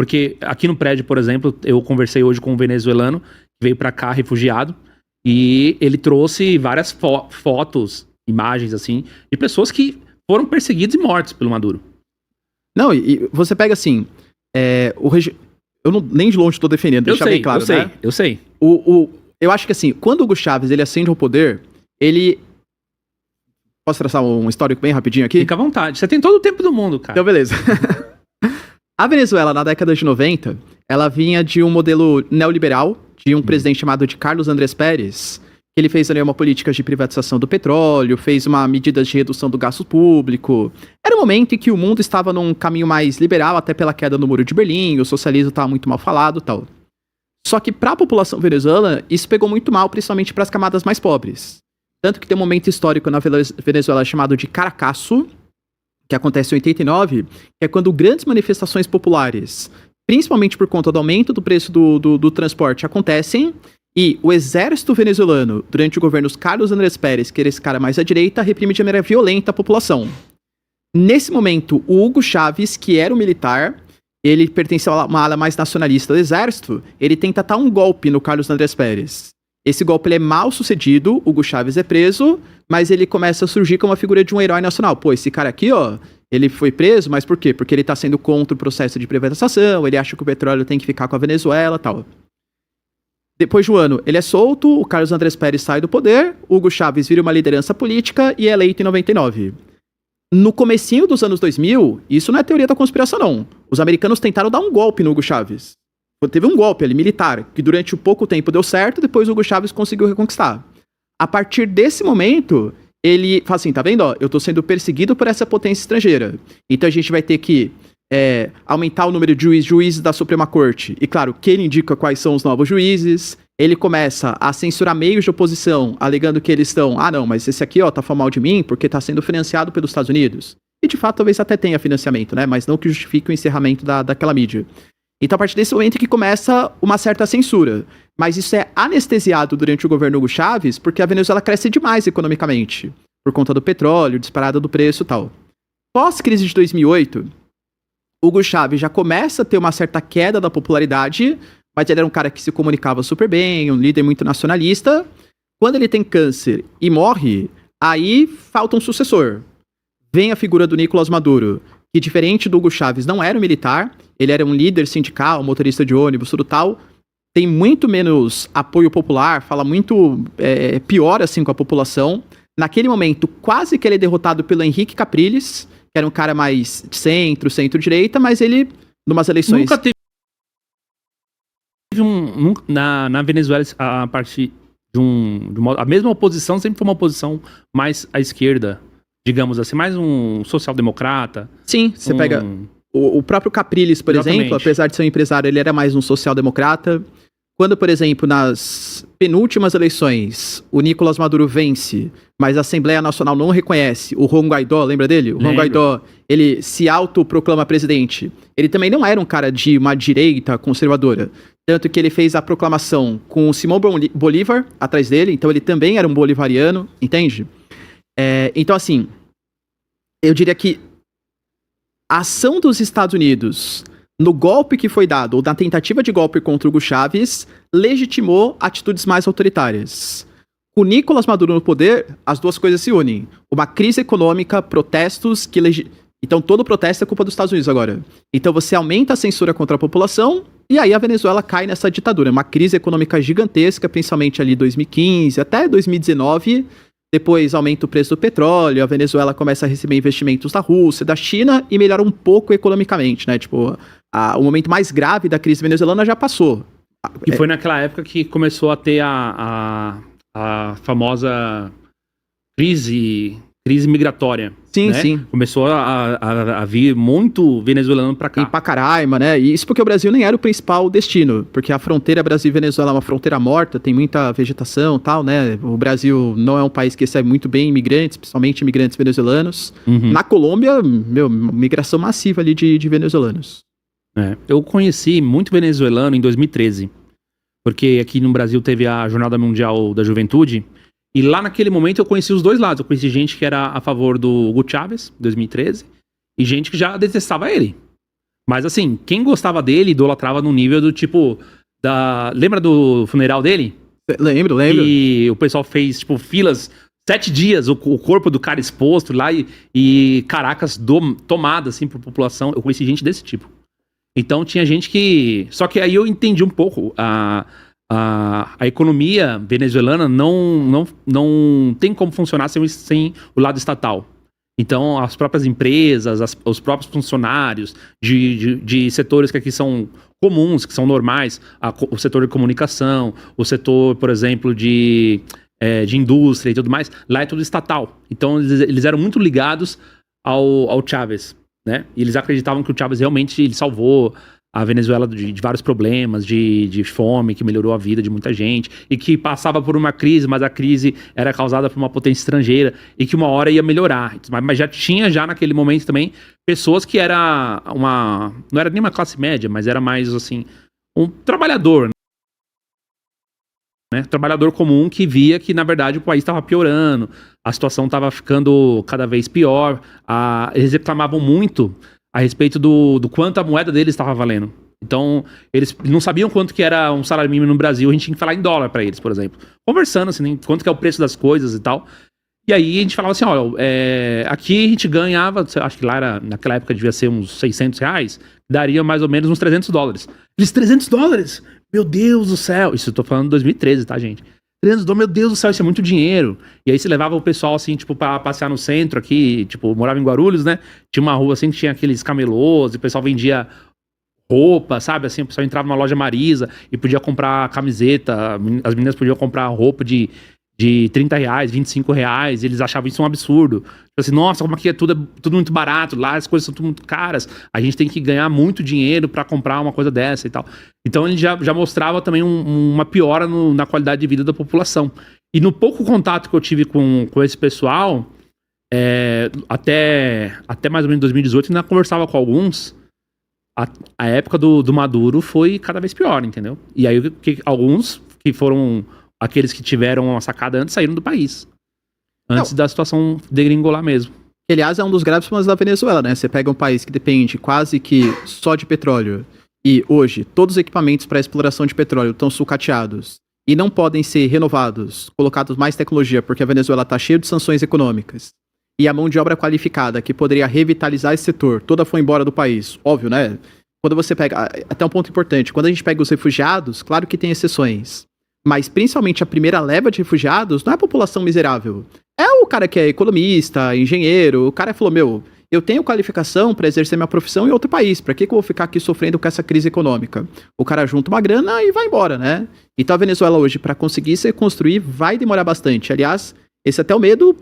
Porque aqui no prédio, por exemplo, eu conversei hoje com um venezuelano que veio pra cá refugiado e ele trouxe várias fotos, imagens assim, de pessoas que foram perseguidos e mortos pelo Maduro. Não, e você pega assim, eu nem de longe estou defendendo, deixar bem claro, né? Eu sei. Eu acho que assim, quando o Hugo Chávez ele ascende ao poder, ele... Posso traçar um histórico bem rapidinho aqui? Fica à vontade, você tem todo o tempo do mundo, cara. Então, beleza. A Venezuela, na década de 90, ela vinha de um modelo neoliberal, de um presidente chamado de Carlos Andrés Pérez, que ele fez ali uma política de privatização do petróleo, fez uma medida de redução do gasto público. Era um momento em que o mundo estava num caminho mais liberal, até pela queda do Muro de Berlim, o socialismo estava muito mal falado e tal. Só que para a população venezuelana, isso pegou muito mal, principalmente para as camadas mais pobres. Tanto que tem um momento histórico na Venezuela chamado de Caracaço, que acontece em 89, que é quando grandes manifestações populares, principalmente por conta do aumento do preço do transporte, acontecem, e o exército venezuelano, durante o governo dos Carlos Andrés Pérez, que era esse cara mais à direita, reprime de maneira violenta a população. Nesse momento, o Hugo Chávez, que era um militar, ele pertence a uma ala mais nacionalista do exército, ele tenta dar um golpe no Carlos Andrés Pérez. Esse golpe ele é mal sucedido, Hugo Chávez é preso, mas ele começa a surgir como a figura de um herói nacional. Pô, esse cara aqui, ó, ele foi preso, mas por quê? Porque ele tá sendo contra o processo de privatização, ele acha que o petróleo tem que ficar com a Venezuela e tal. Depois de um ano, ele é solto, o Carlos Andrés Pérez sai do poder, Hugo Chávez vira uma liderança política e é eleito em 99. No comecinho dos anos 2000, isso não é teoria da conspiração, não. Os americanos tentaram dar um golpe no Hugo Chávez. Teve um golpe ali, militar, que durante pouco tempo deu certo, depois o Hugo Chávez conseguiu reconquistar. A partir desse momento, ele fala assim, tá vendo, ó, eu tô sendo perseguido por essa potência estrangeira. Então a gente vai ter que aumentar o número de juízes da Suprema Corte. E claro, que ele indica quais são os novos juízes. Ele começa a censurar meios de oposição, alegando que eles estão, não, mas esse aqui, ó, tá falando mal de mim porque tá sendo financiado pelos Estados Unidos. E de fato, talvez até tenha financiamento, né, mas não que justifique o encerramento daquela mídia. Então, a partir desse momento que começa uma certa censura. Mas isso é anestesiado durante o governo Hugo Chávez, porque a Venezuela cresce demais economicamente, por conta do petróleo, disparada do preço e tal. Pós-crise de 2008, Hugo Chávez já começa a ter uma certa queda da popularidade, mas ele era um cara que se comunicava super bem, um líder muito nacionalista. Quando ele tem câncer e morre, aí falta um sucessor. Vem a figura do Nicolás Maduro, que diferente do Hugo Chávez não era um militar, ele era um líder sindical, motorista de ônibus, tudo tal, tem muito menos apoio popular, fala muito pior assim com a população. Naquele momento, quase que ele é derrotado pelo Henrique Capriles, que era um cara mais centro-direita, mas ele, numas eleições... Nunca teve na Venezuela, a partir de a mesma oposição sempre foi uma oposição mais à esquerda, digamos assim, mais um social-democrata. Sim, você pega... O próprio Capriles, por exemplo, apesar de ser um empresário, ele era mais um social-democrata. Quando, por exemplo, nas penúltimas eleições, o Nicolás Maduro vence, mas a Assembleia Nacional não reconhece o Juan Guaidó, lembra dele? O Juan Guaidó, ele se autoproclama presidente. Ele também não era um cara de uma direita conservadora. Tanto que ele fez a proclamação com o Simão Bolívar atrás dele, então ele também era um bolivariano, entende? Então, assim, eu diria que a ação dos Estados Unidos no golpe que foi dado, ou na tentativa de golpe contra o Hugo Chávez, legitimou atitudes mais autoritárias. Com Nicolás Maduro no poder, as duas coisas se unem. Uma crise econômica, protestos que... Então todo protesto é culpa dos Estados Unidos agora. Então você aumenta a censura contra a população, e aí a Venezuela cai nessa ditadura. Uma crise econômica gigantesca, principalmente ali 2015 até 2019... Depois aumenta o preço do petróleo, a Venezuela começa a receber investimentos da Rússia, da China e melhora um pouco economicamente, né? Tipo, o momento mais grave da crise venezuelana já passou. E foi naquela época que começou a ter a famosa crise migratória. Sim, né? sim. Começou a vir muito venezuelano pra cá. E pra Caraima, né? E isso porque o Brasil nem era o principal destino, porque a fronteira Brasil-Venezuela é uma fronteira morta, tem muita vegetação e tal, né? O Brasil não é um país que recebe muito bem imigrantes, principalmente imigrantes venezuelanos. Uhum. Na Colômbia, migração massiva ali de venezuelanos. Eu conheci muito venezuelano em 2013, porque aqui no Brasil teve a Jornada Mundial da Juventude. E lá naquele momento eu conheci os dois lados. Eu conheci gente que era a favor do Hugo Chávez, em 2013, e gente que já detestava ele. Mas assim, quem gostava dele idolatrava no nível do tipo. Lembra do funeral dele? Lembro. E o pessoal fez, tipo, filas, 7 dias, o corpo do cara exposto lá e Caracas tomada, assim, por população. Eu conheci gente desse tipo. Então tinha gente que. Só que aí eu entendi um pouco. A economia venezuelana não tem como funcionar sem o lado estatal. Então, as próprias empresas, os próprios funcionários de setores que aqui são comuns, que são normais, o setor de comunicação, o setor, por exemplo, de indústria e tudo mais, lá é tudo estatal. Então, eles eram muito ligados ao Chávez, né? E eles acreditavam que o Chávez realmente ele salvou a Venezuela de vários problemas, de fome, que melhorou a vida de muita gente, e que passava por uma crise, mas a crise era causada por uma potência estrangeira, e que uma hora ia melhorar. Mas já tinha, naquele momento também, pessoas que não era nem uma classe média, mas era mais, assim, um trabalhador, né? Trabalhador comum que via que, na verdade, o país estava piorando, a situação estava ficando cada vez pior, eles reclamavam muito a respeito do quanto a moeda deles estava valendo. Então, eles não sabiam quanto que era um salário mínimo no Brasil, a gente tinha que falar em dólar para eles, por exemplo. Conversando, assim, quanto que é o preço das coisas e tal. E aí a gente falava assim, olha, aqui a gente ganhava, acho que lá naquela época devia ser uns R$600, daria mais ou menos uns $300. Eles, $300? Meu Deus do céu! Isso eu tô falando de 2013, tá, gente? $300, meu Deus do céu, isso é muito dinheiro. E aí você levava o pessoal, assim, tipo, pra passear no centro aqui, tipo, morava em Guarulhos, né? Tinha uma rua, assim, que tinha aqueles camelôs, e o pessoal vendia roupa, sabe? Assim, o pessoal entrava numa loja Marisa e podia comprar camiseta, as meninas podiam comprar roupa de R$30, R$25, e eles achavam isso um absurdo. Tipo assim, nossa, como aqui é tudo muito barato, lá as coisas são tudo muito caras, a gente tem que ganhar muito dinheiro pra comprar uma coisa dessa e tal. Então ele já mostrava também uma piora na qualidade de vida da população. E no pouco contato que eu tive com esse pessoal, até mais ou menos 2018, eu ainda conversava com alguns, a época do Maduro foi cada vez pior, entendeu? E aí alguns que foram aqueles que tiveram uma sacada antes saíram do país. Antes da situação degringolar mesmo. Aliás, é um dos graves problemas da Venezuela, né? Você pega um país que depende quase que só de petróleo e hoje todos os equipamentos para exploração de petróleo estão sucateados e não podem ser renovados, colocados mais tecnologia, porque a Venezuela está cheia de sanções econômicas. E a mão de obra qualificada que poderia revitalizar esse setor, toda foi embora do país. Óbvio, né? Quando você pega... Até um ponto importante. Quando a gente pega os refugiados, claro que tem exceções. Mas principalmente a primeira leva de refugiados não é a população miserável. É o cara que é economista, engenheiro. O cara falou, eu tenho qualificação para exercer minha profissão em outro país. Para que eu vou ficar aqui sofrendo com essa crise econômica? O cara junta uma grana e vai embora, né? Então a Venezuela hoje, para conseguir se reconstruir, vai demorar bastante. Aliás, esse é até o medo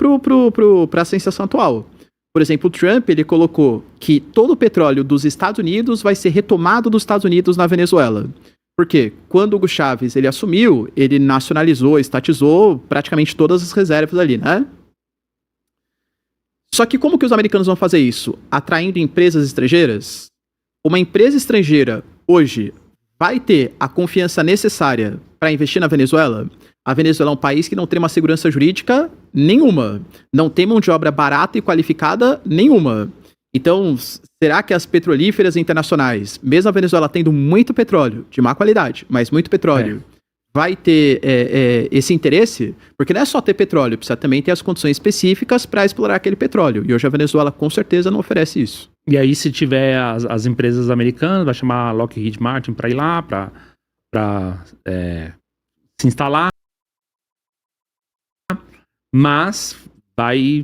para a sensação atual. Por exemplo, o Trump, ele colocou que todo o petróleo dos Estados Unidos vai ser retomado dos Estados Unidos na Venezuela. Porque quando o Hugo Chávez ele assumiu, ele nacionalizou, estatizou praticamente todas as reservas ali, né? Só que como que os americanos vão fazer isso? Atraindo empresas estrangeiras? Uma empresa estrangeira hoje vai ter a confiança necessária para investir na Venezuela? A Venezuela é um país que não tem uma segurança jurídica nenhuma. Não tem mão de obra barata e qualificada nenhuma. Então, será que as petrolíferas internacionais, mesmo a Venezuela tendo muito petróleo, de má qualidade, mas muito petróleo, vai ter esse interesse? Porque não é só ter petróleo, precisa também ter as condições específicas para explorar aquele petróleo. E hoje a Venezuela com certeza não oferece isso. E aí, se tiver as empresas americanas, vai chamar a Lockheed Martin para ir lá, para se instalar. Mas vai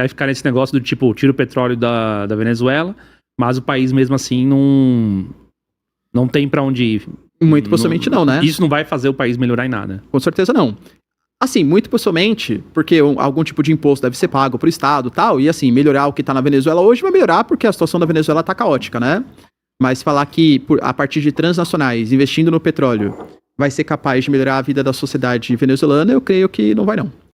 ficar nesse negócio do tipo, tira o petróleo da Venezuela, mas o país mesmo assim não tem pra onde ir. Muito possivelmente não, né? Isso não vai fazer o país melhorar em nada. Com certeza não. Assim, muito possivelmente, porque algum tipo de imposto deve ser pago pro Estado e tal, e assim, melhorar o que tá na Venezuela hoje vai melhorar porque a situação da Venezuela tá caótica, né? Mas falar que a partir de transnacionais, investindo no petróleo, vai ser capaz de melhorar a vida da sociedade venezuelana, eu creio que não vai não.